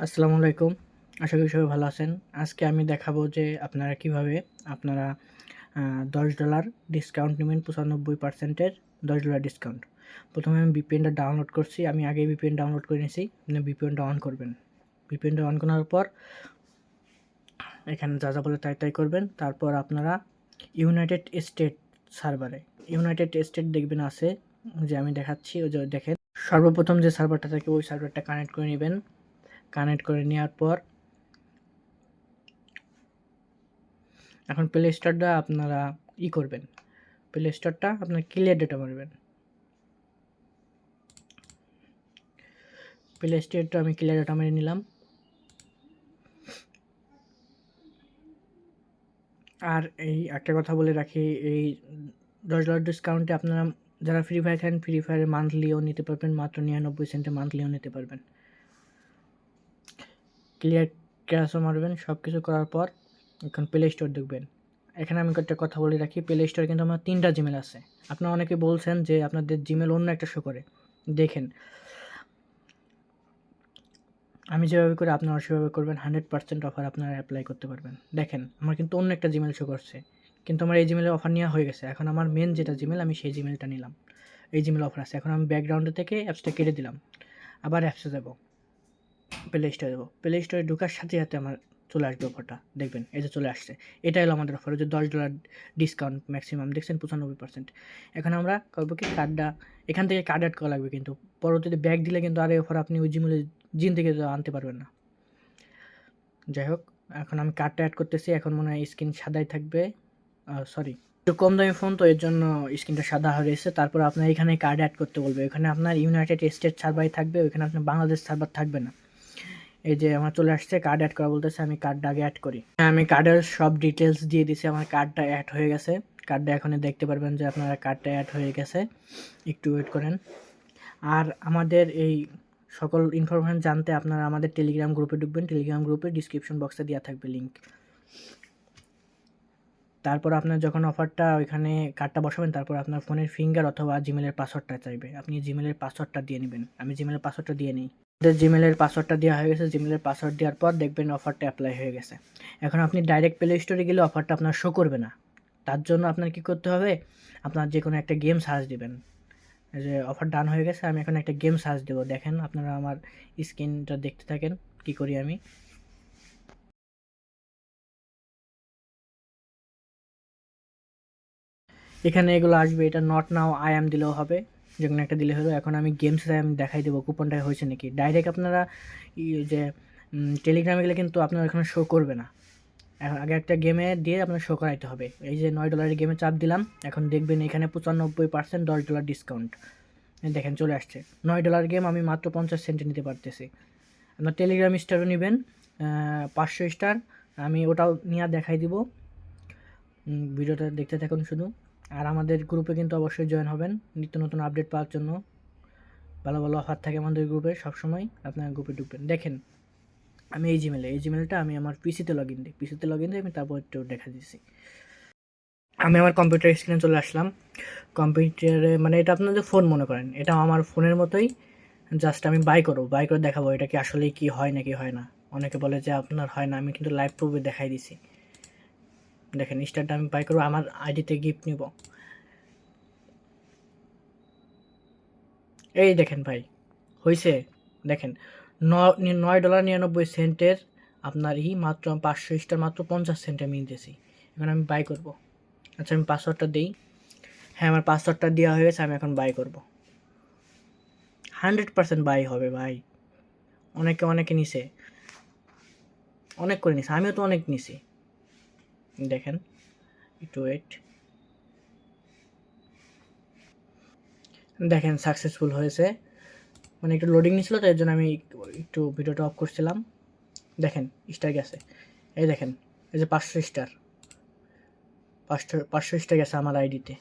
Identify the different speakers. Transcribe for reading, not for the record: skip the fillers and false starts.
Speaker 1: আসসালামু আলাইকুম। আশা করি সবাই ভালো আছেন। আজকে আমি দেখাবো যে আপনারা কিভাবে আপনারা $10 ডিসকাউন্ট নেবেন 95% এর $10 ডিসকাউন্ট। প্রথমে আমি VPN-টা ডাউনলোড করছি। আমি আগেই VPN ডাউনলোড করে নিয়েছি। আপনি VPN-টা অন করবেন। VPN-টা অন করার পর এখানে যা বলে তাই করবেন। তারপর আপনারা ইউনাইটেড স্টেট সার্ভারে ইউনাইটেড স্টেট দেখবেন আছে যে আমি দেখাচ্ছি ওই যে দেখেন সর্বপ্রথম যে সার্ভারটা থাকে ওই সার্ভারটা কানেক্ট করে নেবেন। কানেক্ট করে নেওয়ার পর এখন প্লে স্টোরটা আপনারা করবেন, প্লে স্টোরটা আপনার ক্লিয়ার ডেটা মারবেন। প্লে স্টোরটা আমি ক্লিয়ার ডেটা মেরে নিলাম। আর এই একটা কথা বলে রাখি, এই $10 ডিসকাউন্টে আপনারা যারা ফ্রি ফায়ার খেলেন ফ্রি ফায়ারে মান্থলিও নিতে পারবেন, মাত্র 99 সেন্টে মান্থলিও নিতে পারবেন। ক্লিয়ার ক্যাশও মারবেন। সব কিছু করার পর এখন প্লে স্টোর দেখবেন। এখানে আমি একটা কথা বলে রাখি, প্লে স্টোরে কিন্তু আমার 3টা জিমেল আছে। আপনারা অনেকে বলছেন যে আপনাদের জিমেল অন্য একটা শো করে। দেখেন আমি যেভাবে করি আপনারা সেভাবে করবেন, 100% অফার আপনারা অ্যাপ্লাই করতে পারবেন। দেখেন আমার কিন্তু অন্য একটা জিমেল শো করছে, কিন্তু আমার এই জিমেলের অফার নেওয়া হয়ে গেছে। এখন আমার মেন যেটা জিমেল আমি সেই জিমেলটা নিলাম, এই জিমেল অফার আছে। এখন আমি ব্যাকগ্রাউন্ডে থেকে অ্যাপসটা কেটে দিলাম, আবার অ্যাপসে যাবো, প্লে স্টোরে যাবো। প্লে স্টোরে ঢোকার সাথে সাথে আমার চলে আসবে অফারটা, দেখবেন এই যে চলে আসছে। এটাই হলো আমাদের অফার, যে $10 ডিসকাউন্ট ম্যাক্সিমাম, দেখছেন 95%। এখন আমরা করবো কি, কার্ডটা এখান থেকে কার্ড অ্যাড করা লাগবে, কিন্তু পরবর্তীতে ব্যাক দিলে কিন্তু আর এই অফার আপনি ওই জিন থেকে আনতে পারবেন না। যাই হোক, এখন আমি কার্ডটা অ্যাড করতেছি। এখন মনে হয় স্ক্রিন সাদাই থাকবে, সরি একটু কম দামি ফোন তো এর জন্য স্ক্রিনটা সাদা হয়ে রয়েছে। তারপর আপনার এখানে কার্ড অ্যাড করতে বলবে, এখানে আপনার ইউনাইটেড স্টেট সার্ভারই থাকবে, ওইখানে আপনার বাংলাদেশ সার্ভার থাকবে না। এই যে আমার চলে আসছে কার্ড অ্যাড করা বলতেছে, আমি কার্ডটা আগে অ্যাড করি। আমি কার্ডের সব ডিটেলস দিয়ে দিছি, আমার কার্ডটা অ্যাড হয়ে গেছে। কার্ডটা এখন দেখতে পারবেন যে আপনারা কার্ডটা অ্যাড হয়ে গেছে। একটু ওয়েট করেন। আর আমাদের এই সকল ইনফরমেশন জানতে আপনারা আমাদের টেলিগ্রাম গ্রুপে ঢুকবেন। টেলিগ্রাম গ্রুপে ডিসক্রিপশন বক্সে দেওয়া থাকবে লিঙ্ক। তারপর আপনার যখন অফারটা ওইখানে কার্ডটা বসাবেন, তারপর আপনার ফোনের ফিঙ্গার অথবা জিমেলের পাসওয়ার্ডটা চাইবে, আপনি জিমেলের পাসওয়ার্ডটা দিয়ে নেবেন। আমি জিমেলের পাসওয়ার্ডটা দিয়ে নিই। জিমেলের পাসওয়ার্ডটা দেওয়া হয়ে গেছে। জিমেলের পাসওয়ার্ড দেওয়ার পর দেখবেন অফারটা অ্যাপ্লাই হয়ে গেছে। এখন আপনি ডাইরেক্ট প্লে স্টোরে গেলে অফারটা আপনার শো করবে না। তার জন্য আপনার কী করতে হবে, আপনার যে কোনো একটা গেম সার্চ দেবেন। যে অফার ডান হয়ে গেছে, আমি এখন একটা গেম সার্চ দেবো। দেখেন আপনারা আমার স্ক্রিনটা দেখতে থাকেন কী করি আমি। এখানে এগুলো আসবে, এটা নট নাও আই অ্যাম দিলেও হবে, যে কোনো একটা দিলে হলো। এখন আমি গেমসে আমি দেখাই দেবো কুপনটা হয়েছে নাকি। ডাইরেক্ট আপনারা যে টেলিগ্রামে গেলে কিন্তু আপনার এখানে শো করবে না। এখন আগে একটা গেমে দিয়ে আপনার শো করাইতে হবে। এই যে $9 গেমে চাপ দিলাম, এখন দেখবেন এখানে 95% $10 ডিসকাউন্ট। দেখেন চলে আসছে। $9 গেম আমি মাত্র 50 সেন্টে নিতে পারতেছি। আপনার টেলিগ্রাম স্টারও নেবেন, 500 স্টার। আমি ওটাও নিয়ে দেখাই দিব। ভিডিওটা দেখতে থাকুন শুধু। আর আমাদের গ্রুপে কিন্তু অবশ্যই জয়েন হবেন নিত্য নতুন আপডেট পাওয়ার জন্য। ভালো ভালো অফার থাকে আমাদের গ্রুপে সবসময়, আপনার গ্রুপে ঢুকবেন। দেখেন আমি এই জিমেলটা আমি আমার পিসিতে লগ ইন দিই, আমি তারপর একটু দেখা দিচ্ছি। আমি আমার কম্পিউটার স্ক্রিনে চলে আসলাম। কম্পিউটারে মানে এটা আপনাদের ফোন মনে করেন, এটা আমার ফোনের মতোই। জাস্ট আমি বাই করে দেখাবো এটা কি আসলে কি হয় নাকি হয় না। অনেকে বলে যে আপনার হয় না, আমি কিন্তু লাইভ প্রুফে দেখাই দিছি। দেখেন স্টারটা আমি বাই করবো, আমার আইডিতে গিফট নিব। এই দেখেন ভাই হয়েছে। দেখেন $9.99 আপনার মাত্র 500 স্টার মাত্র 50 সেন্টে আমি নিতেছি। এখন আমি বাই করব। আচ্ছা আমি পাসওয়ার্ডটা দিই। হ্যাঁ আমার পাসওয়ার্ডটা দেওয়া হয়ে গেছে, আমি এখন বাই করব। 100% বাই হবে ভাই। অনেকে নিছে, অনেক করে নিছে, আমিও তো অনেক নিছি। দেখেন একটু ওয়েট, দেখেন সাকসেসফুল হয়েছে। মানে একটু লোডিং নিছিল তো এর জন্য আমি একটু ভিডিওটা অফ করছিলাম। দেখেন স্টার গেছে, এই দেখেন এই যে 500 স্টার গেছে আমার আইডিতে।